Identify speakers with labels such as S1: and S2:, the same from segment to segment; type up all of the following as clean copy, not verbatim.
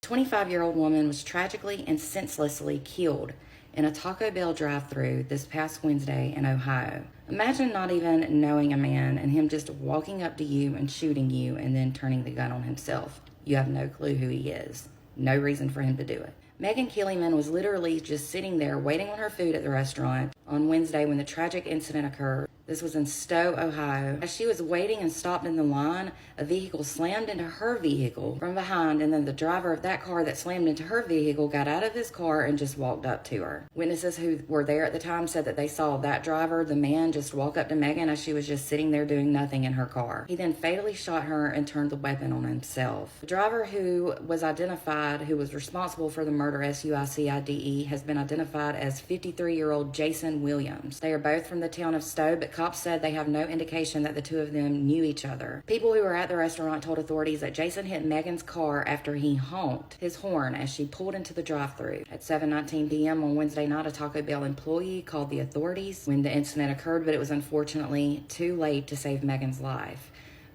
S1: 25-year-old woman was tragically and senselessly killed in a Taco Bell drive-thru this past Wednesday in Ohio. Imagine not even knowing a man and him just walking up to you and shooting you and then turning the gun on himself. You have no clue who he is. No reason for him to do it. Megan Kellyman was literally just sitting there waiting on her food at the restaurant on Wednesday when the tragic incident occurred. This was in Stowe, Ohio. As she was waiting and stopped in the line, a vehicle slammed into her vehicle from behind, and then the driver of that car that slammed into her vehicle got out of his car and just walked up to her. Witnesses who were there at the time said that they saw that driver, the man, just walk up to Megan as she was just sitting there doing nothing in her car. He then fatally shot her and turned the weapon on himself. The driver who was identified, who was responsible for the murder, SUICIDE, has been identified as 53-year-old Jason Williams. They are both from the town of Stowe, but cops said they have no indication that the two of them knew each other. People who were at the restaurant told authorities that Jason hit Megan's car after he honked his horn as she pulled into the drive-thru. At 7:19 p.m. on Wednesday night, a Taco Bell employee called the authorities when the incident occurred, but it was unfortunately too late to save Megan's life.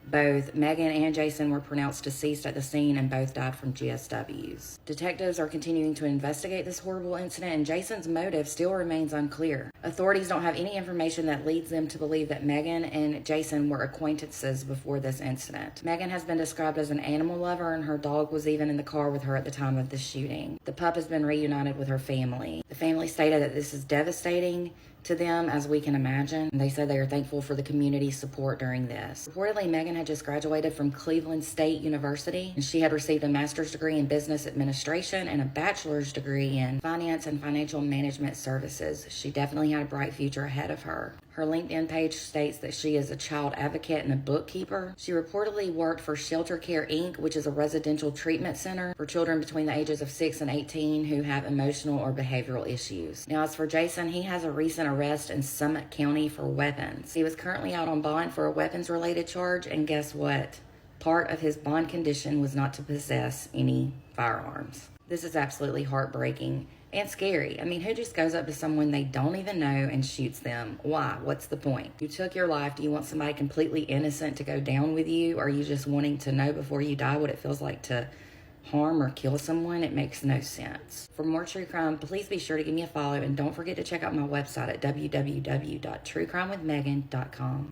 S1: Both Megan and Jason were pronounced deceased at the scene and both died from GSWs. Detectives are continuing to investigate this horrible incident, and Jason's motive still remains unclear. Authorities don't have any information that leads them to believe that Megan and Jason were acquaintances before this incident. Megan has been described as an animal lover, and her dog was even in the car with her at the time of the shooting. The pup has been reunited with her family. The family stated that this is devastating to them, as we can imagine. They said they are thankful for the community's support during this. Reportedly, Megan had just graduated from Cleveland State University, and she had received a master's degree in business administration and a bachelor's degree in finance and financial management services. She definitely had a bright future ahead of her. Her LinkedIn page states that she is a child advocate and a bookkeeper. She reportedly worked for Shelter Care Inc., which is a residential treatment center for children between the ages of 6 and 18 who have emotional or behavioral issues. Now, as for Jason, he has a recent arrest in Summit County for weapons. He was currently out on bond for a weapons-related charge, and guess what? Part of his bond condition was not to possess any firearms. This is absolutely heartbreaking and scary. I mean, who just goes up to someone they don't even know and shoots them? Why? What's the point? You took your life. Do you want somebody completely innocent to go down with you? Or are you just wanting to know before you die what it feels like to harm or kill someone? It makes no sense. For more true crime, please be sure to give me a follow, and don't forget to check out my website at www.truecrimewithmegan.com.